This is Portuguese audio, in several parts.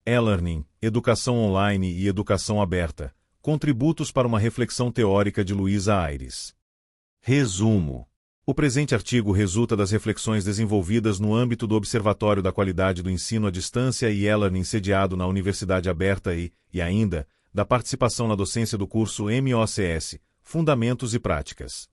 E-Learning, Educação Online e Educação Aberta, Contributos para uma Reflexão Teórica de Luísa Aires. Resumo. O presente artigo resulta das reflexões desenvolvidas no âmbito do Observatório da Qualidade do Ensino à Distância e E-Learning sediado na Universidade Aberta e ainda, da participação na docência do curso MOCS, Fundamentos e Práticas.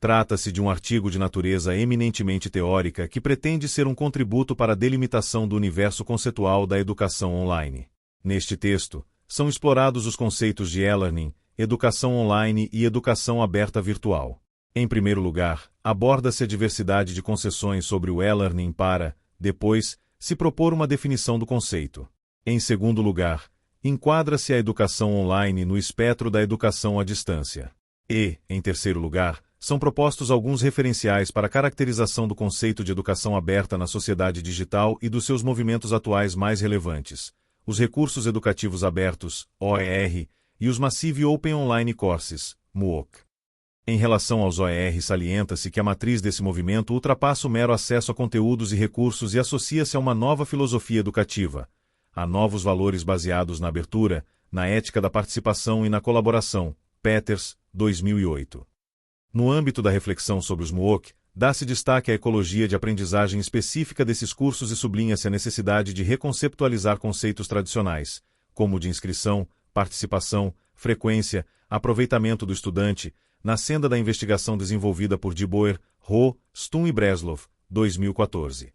Trata-se de um artigo de natureza eminentemente teórica que pretende ser um contributo para a delimitação do universo conceitual da educação online. Neste texto, são explorados os conceitos de e-learning, educação online e educação aberta virtual. Em primeiro lugar, aborda-se a diversidade de concessões sobre o e-learning para, depois, se propor uma definição do conceito. Em segundo lugar, enquadra-se a educação online no espectro da educação à distância. E, em terceiro lugar, são propostos alguns referenciais para a caracterização do conceito de educação aberta na sociedade digital e dos seus movimentos atuais mais relevantes, os recursos educativos abertos, OER, e os Massive Open Online Courses, MOOC. Em relação aos OER, salienta-se que a matriz desse movimento ultrapassa o mero acesso a conteúdos e recursos e associa-se a uma nova filosofia educativa, a novos valores baseados na abertura, na ética da participação e na colaboração, Peters, 2008. No âmbito da reflexão sobre os MOOC, dá-se destaque à ecologia de aprendizagem específica desses cursos e sublinha-se a necessidade de reconceptualizar conceitos tradicionais, como o de inscrição, participação, frequência, aproveitamento do estudante, na senda da investigação desenvolvida por DeBoer, Ho, Stum e Breslov, 2014.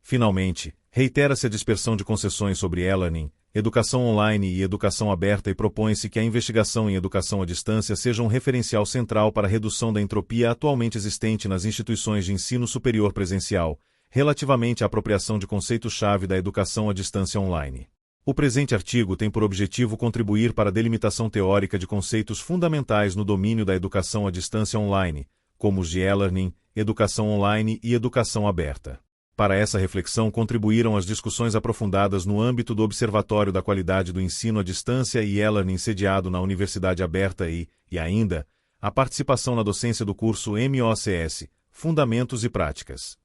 Finalmente, reitera-se a dispersão de concessões sobre e-learning, educação online e educação aberta e propõe-se que a investigação em educação à distância seja um referencial central para a redução da entropia atualmente existente nas instituições de ensino superior presencial, relativamente à apropriação de conceitos-chave da educação à distância online. O presente artigo tem por objetivo contribuir para a delimitação teórica de conceitos fundamentais no domínio da educação à distância online, como os de e-learning, educação online e educação aberta. Para essa reflexão contribuíram as discussões aprofundadas no âmbito do Observatório da Qualidade do Ensino à Distância e e-Learning sediado na Universidade Aberta e ainda, a participação na docência do curso MOCS, Fundamentos e Práticas.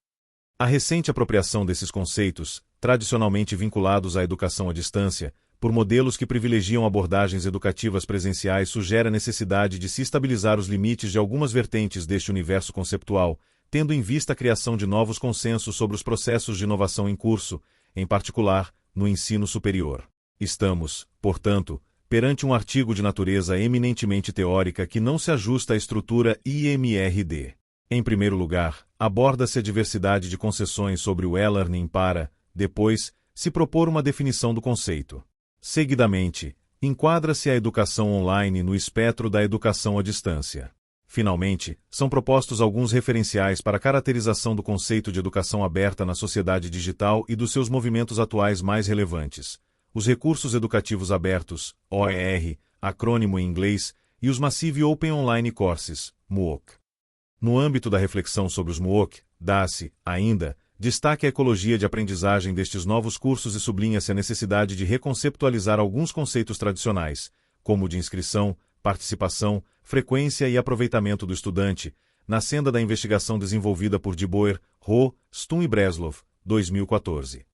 A recente apropriação desses conceitos, tradicionalmente vinculados à educação à distância, por modelos que privilegiam abordagens educativas presenciais sugere a necessidade de se estabilizar os limites de algumas vertentes deste universo conceptual, tendo em vista a criação de novos consensos sobre os processos de inovação em curso, em particular, no ensino superior. Estamos, portanto, perante um artigo de natureza eminentemente teórica que não se ajusta à estrutura IMRD. Em primeiro lugar, aborda-se a diversidade de concessões sobre o e-learning para, depois, se propor uma definição do conceito. Seguidamente, enquadra-se a educação online no espectro da educação à distância. Finalmente, são propostos alguns referenciais para a caracterização do conceito de educação aberta na sociedade digital e dos seus movimentos atuais mais relevantes, os recursos educativos abertos, OER, acrônimo em inglês, e os Massive Open Online Courses, MOOC. No âmbito da reflexão sobre os MOOC, dá-se, ainda, destaque à ecologia de aprendizagem destes novos cursos e sublinha-se a necessidade de reconceptualizar alguns conceitos tradicionais, como o de inscrição, participação, frequência e aproveitamento do estudante, na senda da investigação desenvolvida por DeBoer, Ho, Stum e Breslov, 2014.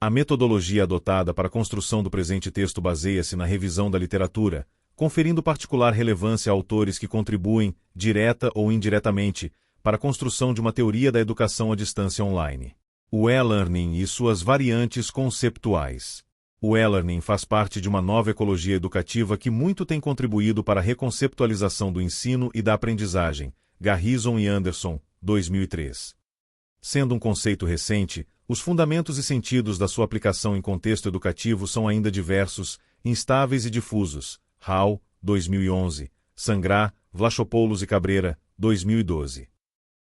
A metodologia adotada para a construção do presente texto baseia-se na revisão da literatura, conferindo particular relevância a autores que contribuem, direta ou indiretamente, para a construção de uma teoria da educação à distância online. O e-learning e suas variantes conceptuais. O e-learning faz parte de uma nova ecologia educativa que muito tem contribuído para a reconceptualização do ensino e da aprendizagem, Garrison e Anderson, 2003. Sendo um conceito recente, os fundamentos e sentidos da sua aplicação em contexto educativo são ainda diversos, instáveis e difusos, Hall, 2011, Sangrá, Vlachopoulos e Cabrera, 2012.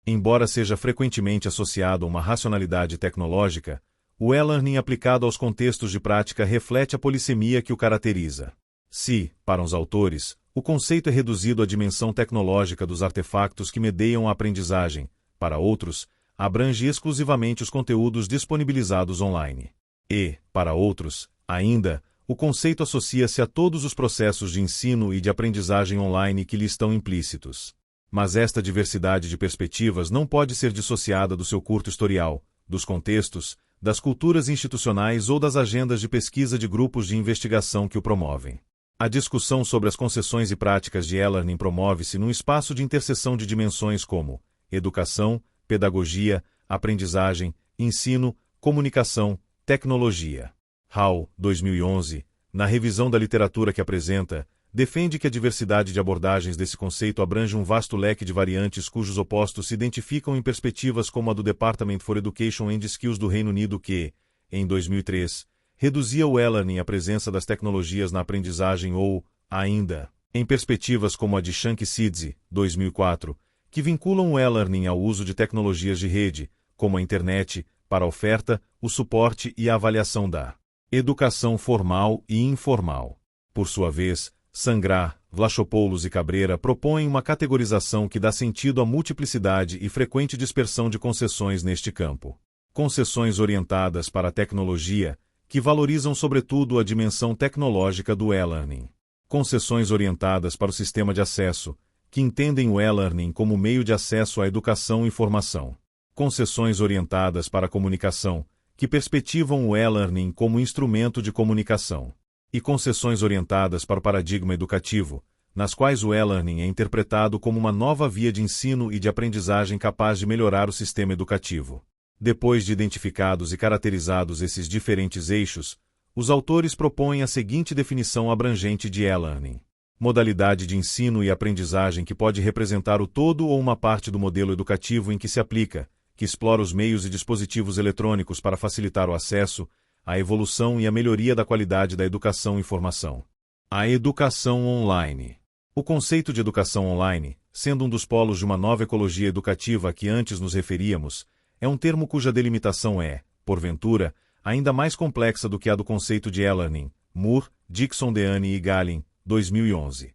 Embora seja frequentemente associado a uma racionalidade tecnológica, o e-learning aplicado aos contextos de prática reflete a polissemia que o caracteriza. Se, para uns autores, o conceito é reduzido à dimensão tecnológica dos artefactos que medeiam a aprendizagem, para outros, abrange exclusivamente os conteúdos disponibilizados online. E, para outros, ainda, o conceito associa-se a todos os processos de ensino e de aprendizagem online que lhe estão implícitos. Mas esta diversidade de perspectivas não pode ser dissociada do seu curto historial, dos contextos, das culturas institucionais ou das agendas de pesquisa de grupos de investigação que o promovem. A discussão sobre as concessões e práticas de e-learning promove-se num espaço de interseção de dimensões como educação, pedagogia, aprendizagem, ensino, comunicação, tecnologia. Hall, 2011, na revisão da literatura que apresenta, defende que a diversidade de abordagens desse conceito abrange um vasto leque de variantes cujos opostos se identificam em perspectivas como a do Department for Education and Skills do Reino Unido que, em 2003, reduzia o e-learning à presença das tecnologias na aprendizagem ou, ainda, em perspectivas como a de Shank-Sidze, 2004, que vinculam o e-learning ao uso de tecnologias de rede, como a internet, para a oferta, o suporte e a avaliação da educação formal e informal. Por sua vez, Sangrá, Vlachopoulos e Cabrera propõem uma categorização que dá sentido à multiplicidade e frequente dispersão de concessões neste campo. Concessões orientadas para a tecnologia, que valorizam sobretudo a dimensão tecnológica do e-learning. Concessões orientadas para o sistema de acesso, que entendem o e-learning como meio de acesso à educação e formação. Concessões orientadas para a comunicação, que perspectivam o e-learning como instrumento de comunicação. E concessões orientadas para o paradigma educativo, nas quais o e-learning é interpretado como uma nova via de ensino e de aprendizagem capaz de melhorar o sistema educativo. Depois de identificados e caracterizados esses diferentes eixos, os autores propõem a seguinte definição abrangente de e-learning: modalidade de ensino e aprendizagem que pode representar o todo ou uma parte do modelo educativo em que se aplica, que explora os meios e dispositivos eletrônicos para facilitar o acesso, a evolução e a melhoria da qualidade da educação e formação. A educação online. O conceito de educação online, sendo um dos polos de uma nova ecologia educativa a que antes nos referíamos, é um termo cuja delimitação é, porventura, ainda mais complexa do que a do conceito de e-learning. Moore, Dixon Deane e Gallin, 2011.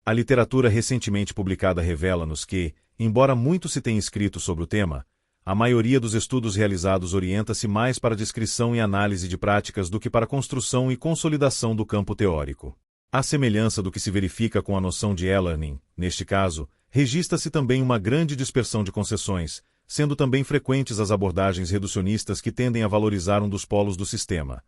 A literatura recentemente publicada revela-nos que, embora muito se tenha escrito sobre o tema, a maioria dos estudos realizados orienta-se mais para a descrição e análise de práticas do que para a construção e consolidação do campo teórico. À semelhança do que se verifica com a noção de e-learning, neste caso, registra-se também uma grande dispersão de concessões, sendo também frequentes as abordagens reducionistas que tendem a valorizar um dos polos do sistema: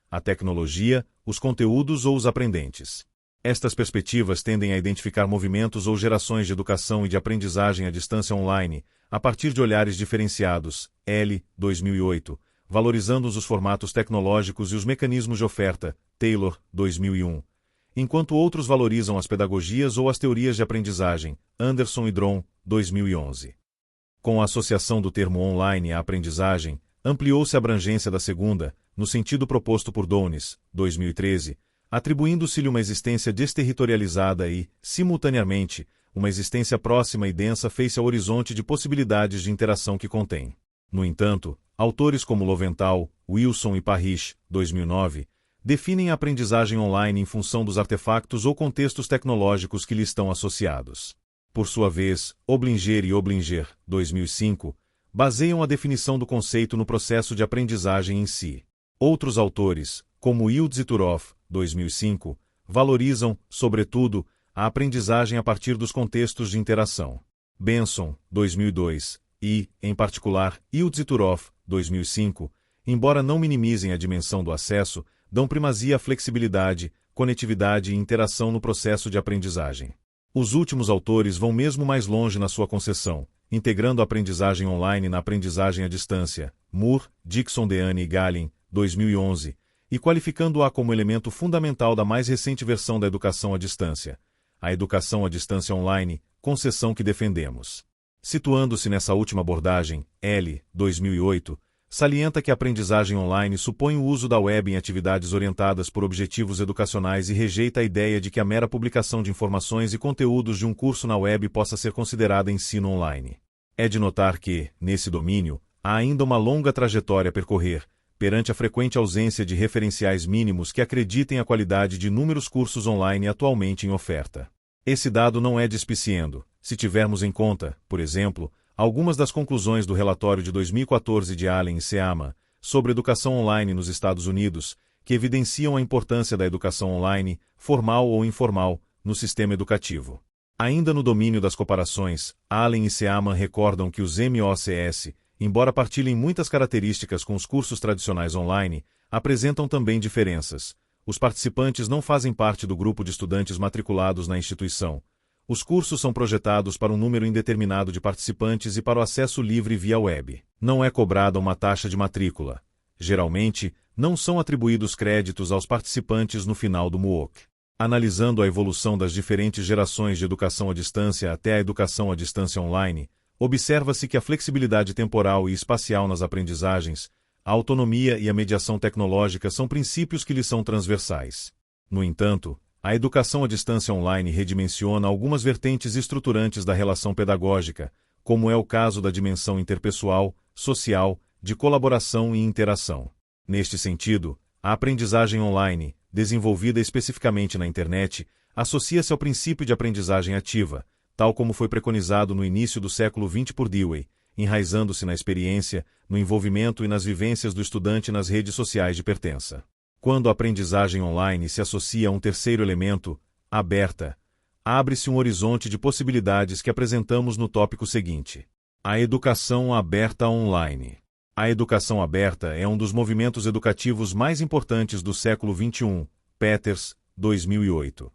a tecnologia, os conteúdos ou os aprendentes. Estas perspectivas tendem a identificar movimentos ou gerações de educação e de aprendizagem à distância online, a partir de olhares diferenciados, L. 2008, valorizando os formatos tecnológicos e os mecanismos de oferta, Taylor, 2001, enquanto outros valorizam as pedagogias ou as teorias de aprendizagem, Anderson e Dron, 2011. Com a associação do termo online à aprendizagem, ampliou-se a abrangência da segunda, no sentido proposto por Downes, 2013, atribuindo-se-lhe uma existência desterritorializada e, simultaneamente, uma existência próxima e densa face ao horizonte de possibilidades de interação que contém. No entanto, autores como Lowenthal, Wilson e Parrish, 2009, definem a aprendizagem online em função dos artefactos ou contextos tecnológicos que lhe estão associados. Por sua vez, Oblinger e Oblinger, 2005, baseiam a definição do conceito no processo de aprendizagem em si. Outros autores, como Yildiz e Turoff, 2005, valorizam, sobretudo, a aprendizagem a partir dos contextos de interação. Benson, 2002, e, em particular, Yildiz e Turoff, 2005, embora não minimizem a dimensão do acesso, dão primazia à flexibilidade, conectividade e interação no processo de aprendizagem. Os últimos autores vão mesmo mais longe na sua concepção, integrando a aprendizagem online na aprendizagem à distância, Moore, Dixon Deane e Gallin, 2011, e qualificando-a como elemento fundamental da mais recente versão da educação à distância, a educação à distância online, concessão que defendemos. Situando-se nessa última abordagem, L. 2008, salienta que a aprendizagem online supõe o uso da web em atividades orientadas por objetivos educacionais e rejeita a ideia de que a mera publicação de informações e conteúdos de um curso na web possa ser considerada ensino online. É de notar que, nesse domínio, há ainda uma longa trajetória a percorrer, perante a frequente ausência de referenciais mínimos que acreditem a qualidade de inúmeros cursos online atualmente em oferta. Esse dado não é despiciendo, se tivermos em conta, por exemplo, algumas das conclusões do relatório de 2014 de Allen e Seama sobre educação online nos Estados Unidos, que evidenciam a importância da educação online, formal ou informal, no sistema educativo. Ainda no domínio das comparações, Allen e Seama recordam que os MOCS, embora partilhem muitas características com os cursos tradicionais online, apresentam também diferenças. Os participantes não fazem parte do grupo de estudantes matriculados na instituição. Os cursos são projetados para um número indeterminado de participantes e para o acesso livre via web. Não é cobrada uma taxa de matrícula. Geralmente, não são atribuídos créditos aos participantes no final do MOOC. Analisando a evolução das diferentes gerações de educação à distância até a educação à distância online, observa-se que a flexibilidade temporal e espacial nas aprendizagens, a autonomia e a mediação tecnológica são princípios que lhes são transversais. No entanto, a educação à distância online redimensiona algumas vertentes estruturantes da relação pedagógica, como é o caso da dimensão interpessoal, social, de colaboração e interação. Neste sentido, a aprendizagem online, desenvolvida especificamente na internet, associa-se ao princípio de aprendizagem ativa, tal como foi preconizado no início do século XX por Dewey, enraizando-se na experiência, no envolvimento e nas vivências do estudante nas redes sociais de pertença. Quando a aprendizagem online se associa a um terceiro elemento, aberta, abre-se um horizonte de possibilidades que apresentamos no tópico seguinte. A educação aberta online. A educação aberta é um dos movimentos educativos mais importantes do século XXI, Peters, 2008.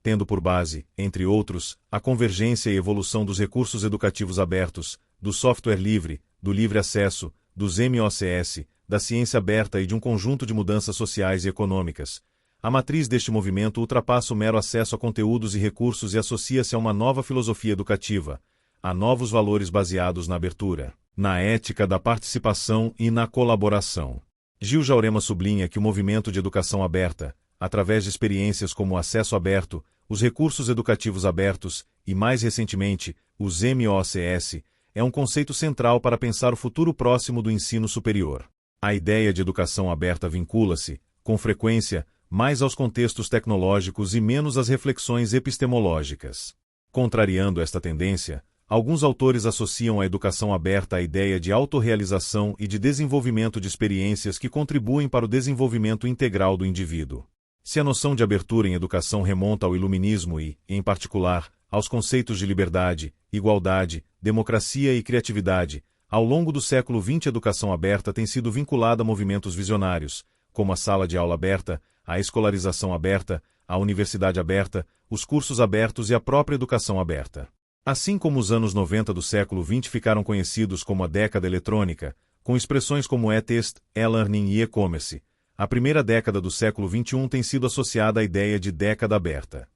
Tendo por base, entre outros, a convergência e evolução dos recursos educativos abertos, do software livre, do livre acesso, dos MOCS, da ciência aberta e de um conjunto de mudanças sociais e econômicas. A matriz deste movimento ultrapassa o mero acesso a conteúdos e recursos e associa-se a uma nova filosofia educativa, a novos valores baseados na abertura, na ética da participação e na colaboração. Gil Jaurema sublinha que o movimento de educação aberta, através de experiências como o acesso aberto, os recursos educativos abertos e, mais recentemente, os MOCS, é um conceito central para pensar o futuro próximo do ensino superior. A ideia de educação aberta vincula-se, com frequência, mais aos contextos tecnológicos e menos às reflexões epistemológicas. Contrariando esta tendência, alguns autores associam a educação aberta à ideia de autorrealização e de desenvolvimento de experiências que contribuem para o desenvolvimento integral do indivíduo. Se a noção de abertura em educação remonta ao iluminismo e, em particular, aos conceitos de liberdade, igualdade, democracia e criatividade, ao longo do século XX a educação aberta tem sido vinculada a movimentos visionários, como a sala de aula aberta, a escolarização aberta, a universidade aberta, os cursos abertos e a própria educação aberta. Assim como os anos 90 do século XX ficaram conhecidos como a década eletrônica, com expressões como e-test, e-learning e e-commerce, a primeira década do século XXI tem sido associada à ideia de década aberta.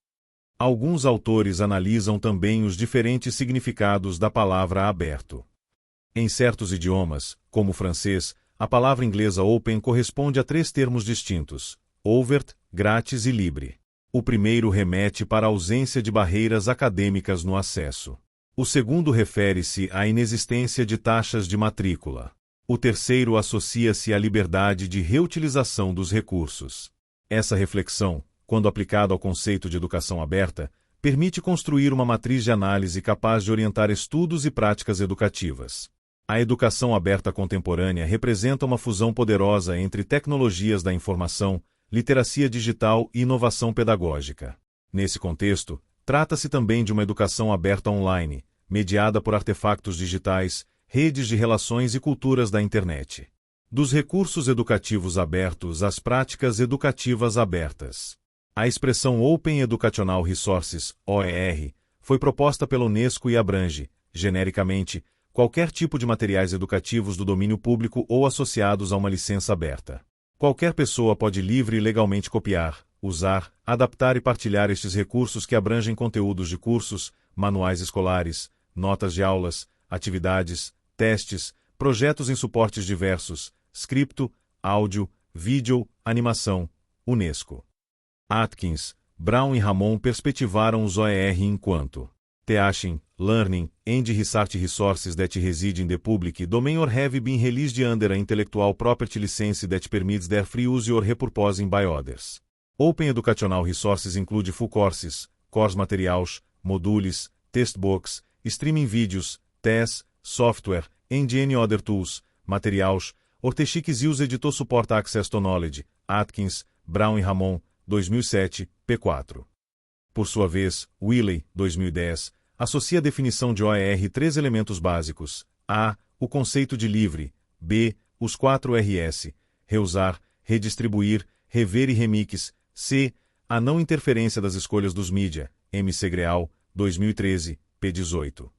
Alguns autores analisam também os diferentes significados da palavra aberto. Em certos idiomas, como o francês, a palavra inglesa open corresponde a 3 termos distintos: ouvert, grátis e libre. O primeiro remete para a ausência de barreiras acadêmicas no acesso. O segundo refere-se à inexistência de taxas de matrícula. O terceiro associa-se à liberdade de reutilização dos recursos. Essa reflexão, quando aplicada ao conceito de educação aberta, permite construir uma matriz de análise capaz de orientar estudos e práticas educativas. A educação aberta contemporânea representa uma fusão poderosa entre tecnologias da informação, literacia digital e inovação pedagógica. Nesse contexto, trata-se também de uma educação aberta online, mediada por artefactos digitais, redes de relações e culturas da internet. Dos recursos educativos abertos às práticas educativas abertas. A expressão Open Educational Resources, OER, foi proposta pela Unesco e abrange, genericamente, qualquer tipo de materiais educativos do domínio público ou associados a uma licença aberta. Qualquer pessoa pode livre e legalmente copiar, usar, adaptar e partilhar estes recursos que abrangem conteúdos de cursos, manuais escolares, notas de aulas, atividades, testes, projetos em suportes diversos, scripto, áudio, vídeo, animação, Unesco. Atkins, Brown e Ramon perspectivaram os OER enquanto Teaching, Learning, and Research Resources that reside in the public domain or have been released under a intellectual property license that permits their free use or repurposing by others. Open Educational Resources include full courses, course materials, modules, textbooks, streaming vídeos, tests, software, and any other tools, materials, or techniques used to support access to knowledge. Atkins, Brown e Ramon, 2007, p4. Por sua vez, Willey, 2010, associa a definição de OER 3 elementos básicos: a. o conceito de livre, b. os 4 Rs, reusar, redistribuir, rever e remix, c. a não interferência das escolhas dos mídia, M. Segreal, 2013, p. 18.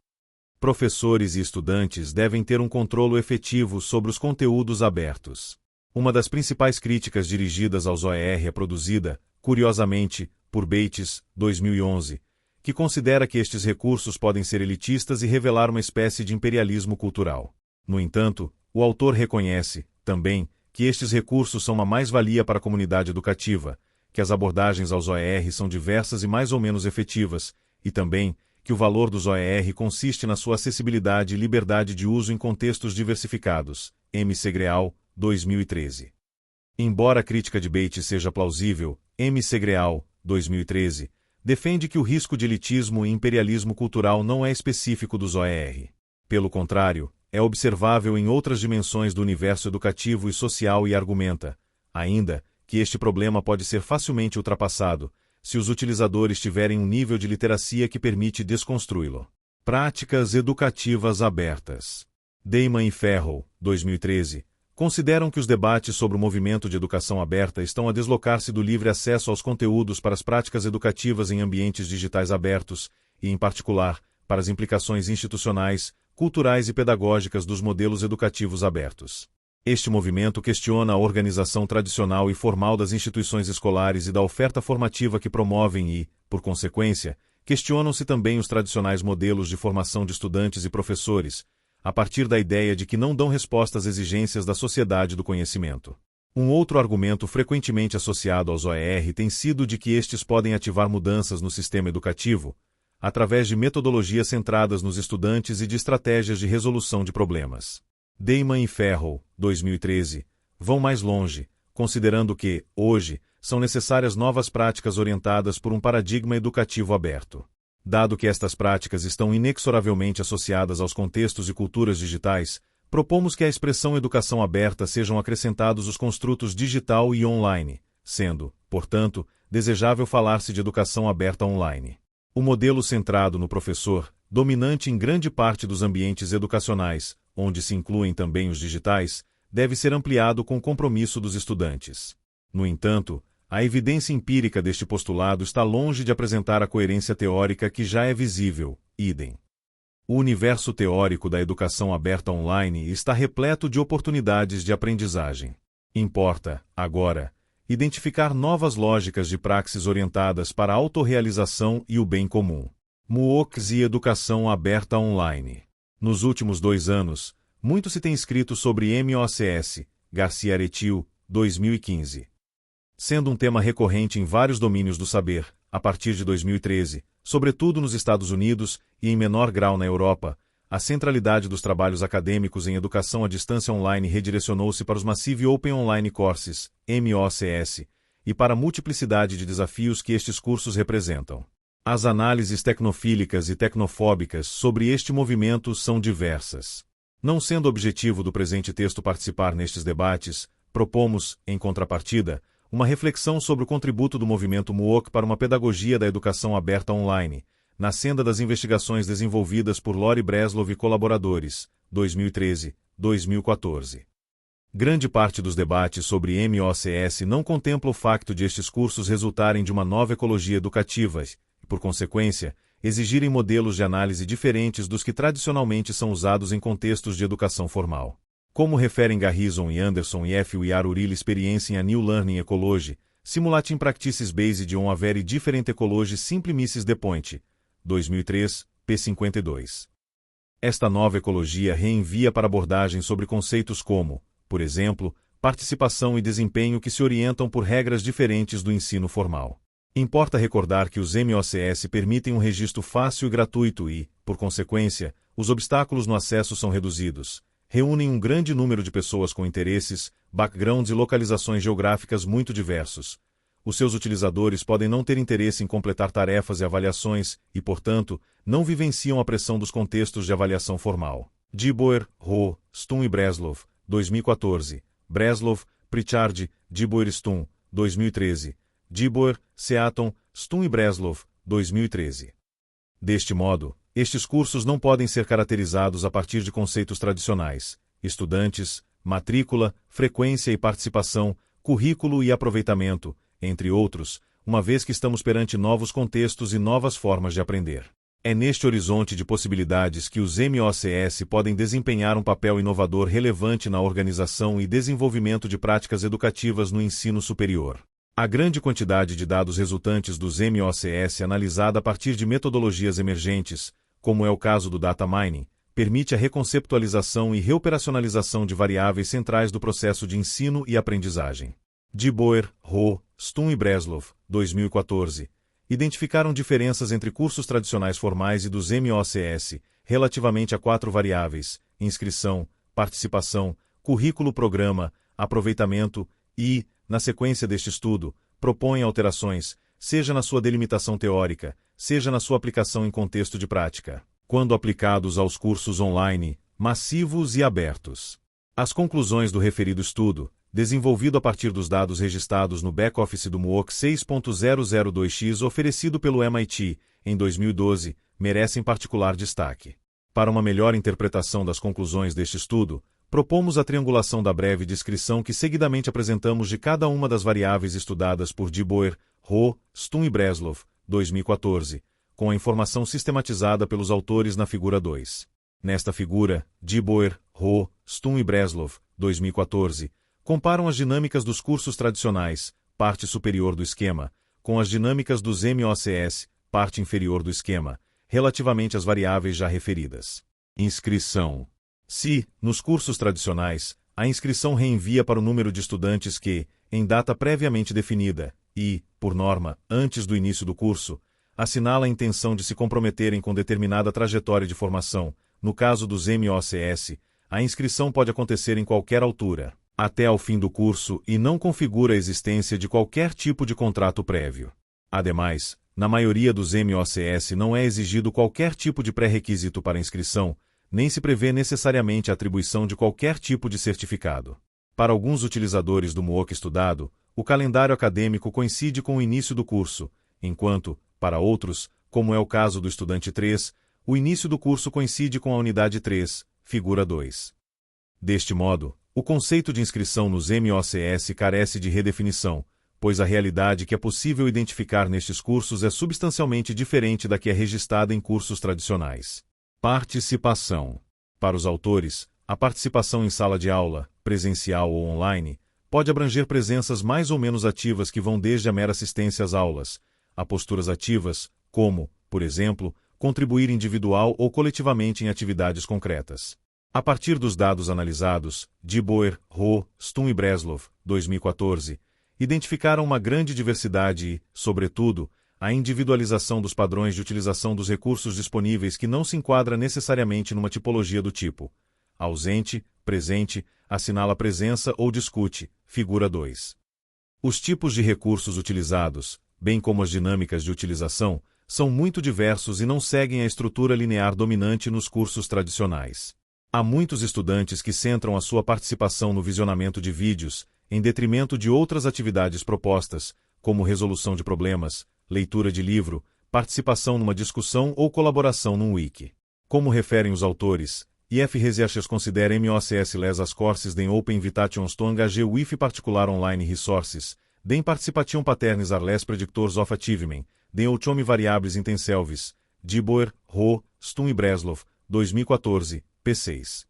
Professores e estudantes devem ter um controle efetivo sobre os conteúdos abertos. Uma das principais críticas dirigidas aos OER é produzida, curiosamente, por Bates, 2011, que considera que estes recursos podem ser elitistas e revelar uma espécie de imperialismo cultural. No entanto, o autor reconhece, também, que estes recursos são uma mais-valia para a comunidade educativa, que as abordagens aos OER são diversas e mais ou menos efetivas, e também que o valor dos OER consiste na sua acessibilidade e liberdade de uso em contextos diversificados. M. Segreal, 2013. Embora a crítica de Bates seja plausível, M. Segreal, 2013, defende que o risco de elitismo e imperialismo cultural não é específico dos OER. Pelo contrário, é observável em outras dimensões do universo educativo e social e argumenta, ainda, que este problema pode ser facilmente ultrapassado, se os utilizadores tiverem um nível de literacia que permite desconstruí-lo. Práticas educativas abertas. Damon e Farrell, 2013, consideram que os debates sobre o movimento de educação aberta estão a deslocar-se do livre acesso aos conteúdos para as práticas educativas em ambientes digitais abertos, e, em particular, para as implicações institucionais, culturais e pedagógicas dos modelos educativos abertos. Este movimento questiona a organização tradicional e formal das instituições escolares e da oferta formativa que promovem e, por consequência, questionam-se também os tradicionais modelos de formação de estudantes e professores, a partir da ideia de que não dão resposta às exigências da sociedade do conhecimento. Um outro argumento frequentemente associado aos OER tem sido de que estes podem ativar mudanças no sistema educativo, através de metodologias centradas nos estudantes e de estratégias de resolução de problemas. Damon e Farrell, 2013, vão mais longe, considerando que, hoje, são necessárias novas práticas orientadas por um paradigma educativo aberto. Dado que estas práticas estão inexoravelmente associadas aos contextos e culturas digitais, propomos que à expressão educação aberta sejam acrescentados os construtos digital e online, sendo, portanto, desejável falar-se de educação aberta online. O modelo centrado no professor, dominante em grande parte dos ambientes educacionais, onde se incluem também os digitais, deve ser ampliado com o compromisso dos estudantes. No entanto, a evidência empírica deste postulado está longe de apresentar a coerência teórica que já é visível, idem. O universo teórico da educação aberta online está repleto de oportunidades de aprendizagem. Importa, agora, identificar novas lógicas de praxis orientadas para a autorrealização e o bem comum. MOOCs e educação aberta online. Nos últimos 2 anos, muito se tem escrito sobre MOOCs, Garcia Aretil, 2015. Sendo um tema recorrente em vários domínios do saber, a partir de 2013, sobretudo nos Estados Unidos e em menor grau na Europa, a centralidade dos trabalhos acadêmicos em educação à distância online redirecionou-se para os Massive Open Online Courses, MOOCs, e para a multiplicidade de desafios que estes cursos representam. As análises tecnofílicas e tecnofóbicas sobre este movimento são diversas. Não sendo objetivo do presente texto participar nestes debates, propomos, em contrapartida, uma reflexão sobre o contributo do movimento MOOC para uma pedagogia da educação aberta online, na senda das investigações desenvolvidas por Lori Breslov e colaboradores, 2013-2014. Grande parte dos debates sobre MOOCs não contempla o facto de estes cursos resultarem de uma nova ecologia educativa e, por consequência, exigirem modelos de análise diferentes dos que tradicionalmente são usados em contextos de educação formal. Como referem Garrison e Anderson e F. We are really experiencing a new learning ecology, simulating practices based on a very different ecology simply misses the point. 2003, p. 52. Esta nova ecologia reenvia para abordagens sobre conceitos como, por exemplo, participação e desempenho que se orientam por regras diferentes do ensino formal. Importa recordar que os MOOCs permitem um registro fácil e gratuito e, por consequência, os obstáculos no acesso são reduzidos. Reúnem um grande número de pessoas com interesses, backgrounds e localizações geográficas muito diversos. Os seus utilizadores podem não ter interesse em completar tarefas e avaliações e, portanto, não vivenciam a pressão dos contextos de avaliação formal. Deboer, Ho, Stum e Breslov, 2014. Breslov, Pritchard, Deboer Stum, 2013. Deboer, Seaton, Stum e Breslov, 2013. Deste modo, Estes cursos não podem ser caracterizados a partir de conceitos tradicionais: estudantes, matrícula, frequência e participação, currículo e aproveitamento, entre outros, uma vez que estamos perante novos contextos e novas formas de aprender. É neste horizonte de possibilidades que os MOCS podem desempenhar um papel inovador relevante na organização e desenvolvimento de práticas educativas no ensino superior. A grande quantidade de dados resultantes dos MOCS analisada a partir de metodologias emergentes, como é o caso do data mining, permite a reconceptualização e reoperacionalização de variáveis centrais do processo de ensino e aprendizagem. De Boer, Ho, Stum e Breslov, 2014, identificaram diferenças entre cursos tradicionais formais e dos MOCS, relativamente a 4 variáveis: inscrição, participação, currículo-programa, aproveitamento e, na sequência deste estudo, propõem alterações, seja na sua delimitação teórica, seja na sua aplicação em contexto de prática, quando aplicados aos cursos online, massivos e abertos. As conclusões do referido estudo, desenvolvido a partir dos dados registrados no back-office do MOOC 6.002x oferecido pelo MIT, em 2012, merecem particular destaque. Para uma melhor interpretação das conclusões deste estudo, propomos a triangulação da breve descrição que seguidamente apresentamos de cada uma das variáveis estudadas por De Boer, Ho, Stum e Breslov, 2014, com a informação sistematizada pelos autores na figura 2. Nesta figura, De Boer, Ho, Stum e Breslov, 2014, comparam as dinâmicas dos cursos tradicionais, parte superior do esquema, com as dinâmicas dos MOCS, parte inferior do esquema, relativamente às variáveis já referidas. Inscrição. Se, nos cursos tradicionais, a inscrição reenvia para o número de estudantes que, em data previamente definida, e, por norma, antes do início do curso, assinala a intenção de se comprometerem com determinada trajetória de formação, no caso dos MOCS, a inscrição pode acontecer em qualquer altura, até ao fim do curso e não configura a existência de qualquer tipo de contrato prévio. Ademais, na maioria dos MOCS não é exigido qualquer tipo de pré-requisito para inscrição, nem se prevê necessariamente a atribuição de qualquer tipo de certificado. Para alguns utilizadores do MOOC estudado, o calendário acadêmico coincide com o início do curso, enquanto, para outros, como é o caso do estudante 3, o início do curso coincide com a unidade 3, figura 2. Deste modo, o conceito de inscrição nos MOCS carece de redefinição, pois a realidade que é possível identificar nestes cursos é substancialmente diferente da que é registrada em cursos tradicionais. Participação. Para os autores, a participação em sala de aula, presencial ou online, pode abranger presenças mais ou menos ativas que vão desde a mera assistência às aulas, a posturas ativas, como, por exemplo, contribuir individual ou coletivamente em atividades concretas. A partir dos dados analisados, De Boer, Ho, Stum e Breslov, 2014, identificaram uma grande diversidade e, sobretudo, a individualização dos padrões de utilização dos recursos disponíveis que não se enquadra necessariamente numa tipologia do tipo ausente, presente, assinala presença ou discute, figura 2. Os tipos de recursos utilizados, bem como as dinâmicas de utilização, são muito diversos e não seguem a estrutura linear dominante nos cursos tradicionais. Há muitos estudantes que centram a sua participação no visionamento de vídeos, em detrimento de outras atividades propostas, como resolução de problemas, leitura de livro, participação numa discussão ou colaboração num wiki. Como referem os autores, IF Researchers considera MOCS les as courses den Open Invitations to engage with particular online resources, den Participation Patterns are les predictors of achievement, den Outcome Variables intenselves, De Boer, Ho, Stum e Breslov, 2014, p6.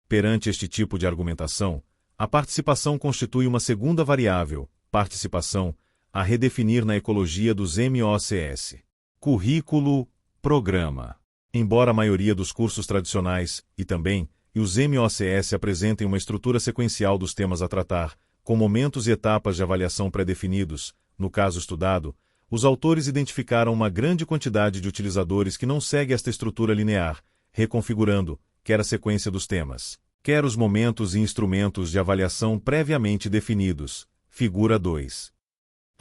Perante este tipo de argumentação, a participação constitui uma segunda variável, participação, a redefinir na ecologia dos MOCS. Currículo, programa. Embora a maioria dos cursos tradicionais, e os MOCS apresentem uma estrutura sequencial dos temas a tratar, com momentos e etapas de avaliação pré-definidos, no caso estudado, os autores identificaram uma grande quantidade de utilizadores que não segue esta estrutura linear, reconfigurando, quer a sequência dos temas, quer os momentos e instrumentos de avaliação previamente definidos, figura 2.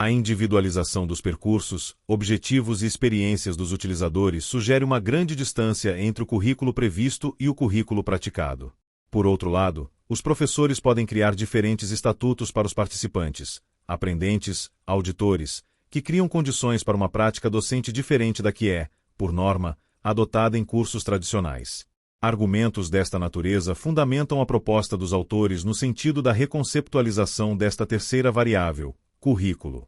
A individualização dos percursos, objetivos e experiências dos utilizadores sugere uma grande distância entre o currículo previsto e o currículo praticado. Por outro lado, os professores podem criar diferentes estatutos para os participantes, aprendentes, auditores, que criam condições para uma prática docente diferente da que é, por norma, adotada em cursos tradicionais. Argumentos desta natureza fundamentam a proposta dos autores no sentido da reconceptualização desta terceira variável, currículo.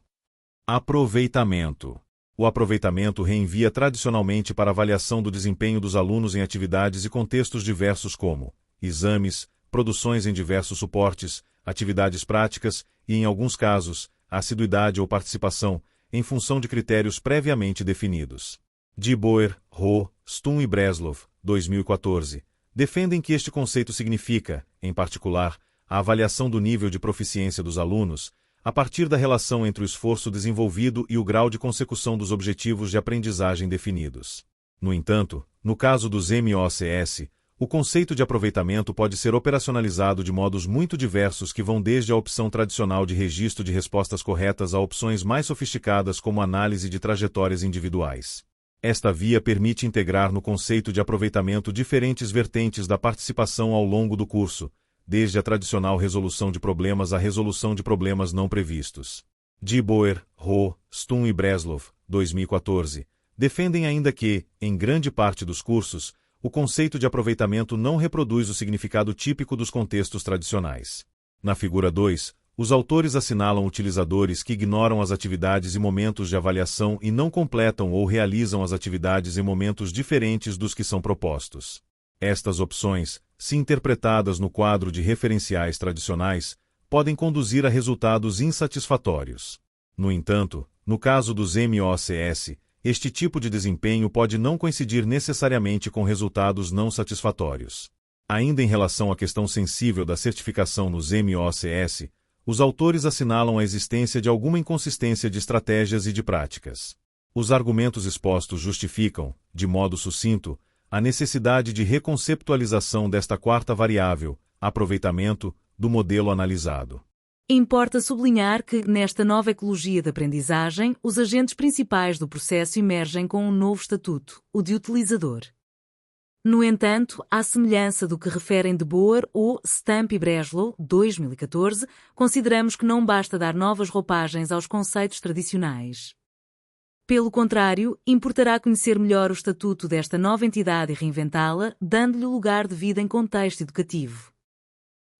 Aproveitamento. O aproveitamento reenvia tradicionalmente para a avaliação do desempenho dos alunos em atividades e contextos diversos como exames, produções em diversos suportes, atividades práticas e, em alguns casos, assiduidade ou participação, em função de critérios previamente definidos. De Boer, Ho, Stum e Breslov, 2014, defendem que este conceito significa, em particular, a avaliação do nível de proficiência dos alunos, a partir da relação entre o esforço desenvolvido e o grau de consecução dos objetivos de aprendizagem definidos. No entanto, no caso dos MOCS, o conceito de aproveitamento pode ser operacionalizado de modos muito diversos que vão desde a opção tradicional de registro de respostas corretas a opções mais sofisticadas como análise de trajetórias individuais. Esta via permite integrar no conceito de aproveitamento diferentes vertentes da participação ao longo do curso, desde a tradicional resolução de problemas à resolução de problemas não previstos. De Boer, Ho, Stum e Breslov, 2014, defendem ainda que, em grande parte dos cursos, o conceito de aproveitamento não reproduz o significado típico dos contextos tradicionais. Na figura 2, os autores assinalam utilizadores que ignoram as atividades e momentos de avaliação e não completam ou realizam as atividades em momentos diferentes dos que são propostos. Estas opções, se interpretadas no quadro de referenciais tradicionais, podem conduzir a resultados insatisfatórios. No entanto, no caso dos MOCS, este tipo de desempenho pode não coincidir necessariamente com resultados não satisfatórios. Ainda em relação à questão sensível da certificação nos MOCS, os autores assinalam a existência de alguma inconsistência de estratégias e de práticas. Os argumentos expostos justificam, de modo sucinto, a necessidade de reconceptualização desta quarta variável, aproveitamento, do modelo analisado. Importa sublinhar que, nesta nova ecologia de aprendizagem, os agentes principais do processo emergem com um novo estatuto, o de utilizador. No entanto, à semelhança do que referem de Boer ou Stump e Breslov, 2014, consideramos que não basta dar novas roupagens aos conceitos tradicionais. Pelo contrário, importará conhecer melhor o estatuto desta nova entidade e reinventá-la, dando-lhe o lugar devido em contexto educativo.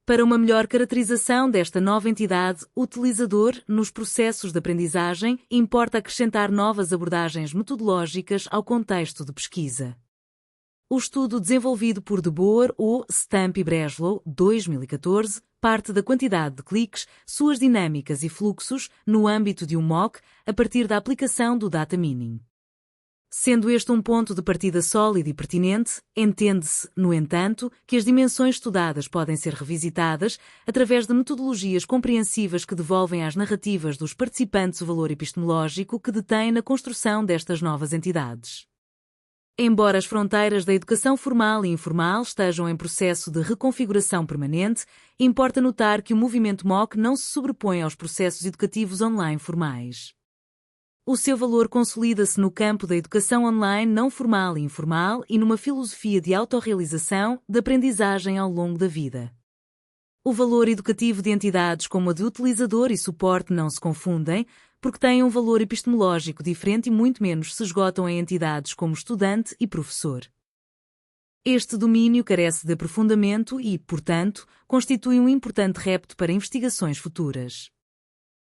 Para uma melhor caracterização desta nova entidade, utilizador, nos processos de aprendizagem, importa acrescentar novas abordagens metodológicas ao contexto de pesquisa. O estudo desenvolvido por de Boer ou Stump e Breslov, 2014, parte da quantidade de cliques, suas dinâmicas e fluxos, no âmbito de um MOOC, a partir da aplicação do data mining. Sendo este um ponto de partida sólido e pertinente, entende-se, no entanto, que as dimensões estudadas podem ser revisitadas através de metodologias compreensivas que devolvem às narrativas dos participantes o valor epistemológico que detêm na construção destas novas entidades. Embora as fronteiras da educação formal e informal estejam em processo de reconfiguração permanente, importa notar que o movimento MOOC não se sobrepõe aos processos educativos online formais. O seu valor consolida-se no campo da educação online não formal e informal e numa filosofia de autorrealização, de aprendizagem ao longo da vida. O valor educativo de entidades como a de utilizador e suporte não se confundem, porque têm um valor epistemológico diferente e muito menos se esgotam em entidades como estudante e professor. Este domínio carece de aprofundamento e, portanto, constitui um importante repto para investigações futuras.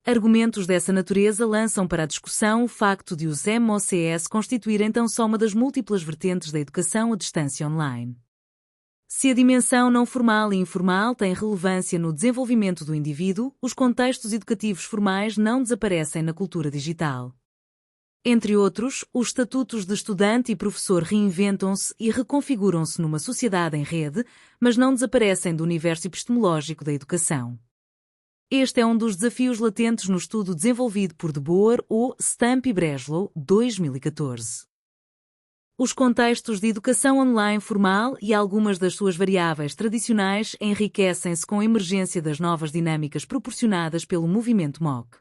Argumentos dessa natureza lançam para a discussão o facto de os MOCS constituírem tão só uma das múltiplas vertentes da educação à distância online. Se a dimensão não formal e informal tem relevância no desenvolvimento do indivíduo, os contextos educativos formais não desaparecem na cultura digital. Entre outros, os estatutos de estudante e professor reinventam-se e reconfiguram-se numa sociedade em rede, mas não desaparecem do universo epistemológico da educação. Este é um dos desafios latentes no estudo desenvolvido por de Boer ou Stump e Breslov, 2014. Os contextos de educação online formal e algumas das suas variáveis tradicionais enriquecem-se com a emergência das novas dinâmicas proporcionadas pelo movimento MOOC.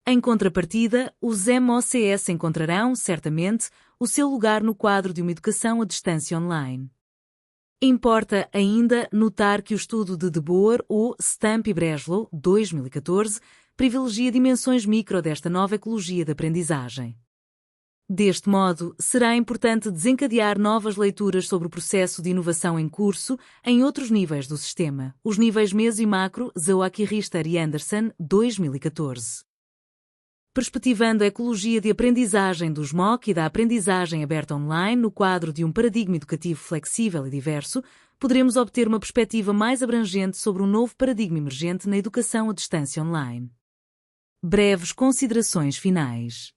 Em contrapartida, os MOCS encontrarão, certamente, o seu lugar no quadro de uma educação à distância online. Importa ainda notar que o estudo de Boer ou Stump e Breslov, 2014, privilegia dimensões micro desta nova ecologia de aprendizagem. Deste modo, será importante desencadear novas leituras sobre o processo de inovação em curso em outros níveis do sistema, os níveis meso e macro, Zawacki, Richter e Anderson, 2014. Perspectivando a ecologia de aprendizagem dos MOOC e da aprendizagem aberta online no quadro de um paradigma educativo flexível e diverso, poderemos obter uma perspectiva mais abrangente sobre um novo paradigma emergente na educação à distância online. Breves considerações finais.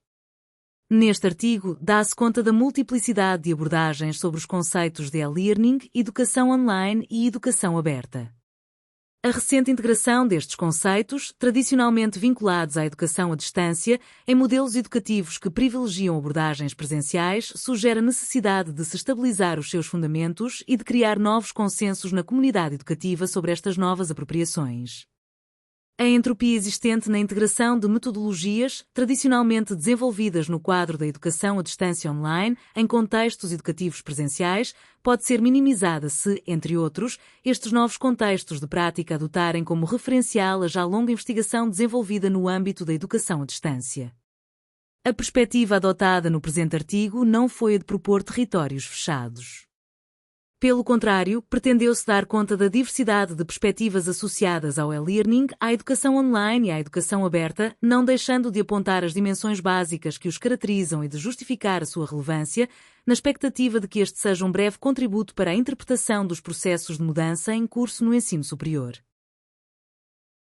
Neste artigo, dá-se conta da multiplicidade de abordagens sobre os conceitos de e-learning, educação online e educação aberta. A recente integração destes conceitos, tradicionalmente vinculados à educação à distância, em modelos educativos que privilegiam abordagens presenciais, sugere a necessidade de se estabilizar os seus fundamentos e de criar novos consensos na comunidade educativa sobre estas novas apropriações. A entropia existente na integração de metodologias tradicionalmente desenvolvidas no quadro da educação à distância online em contextos educativos presenciais pode ser minimizada se, entre outros, estes novos contextos de prática adotarem como referencial a já longa investigação desenvolvida no âmbito da educação à distância. A perspectiva adotada no presente artigo não foi a de propor territórios fechados. Pelo contrário, pretendeu-se dar conta da diversidade de perspectivas associadas ao e-learning, à educação online e à educação aberta, não deixando de apontar as dimensões básicas que os caracterizam e de justificar a sua relevância, na expectativa de que este seja um breve contributo para a interpretação dos processos de mudança em curso no ensino superior.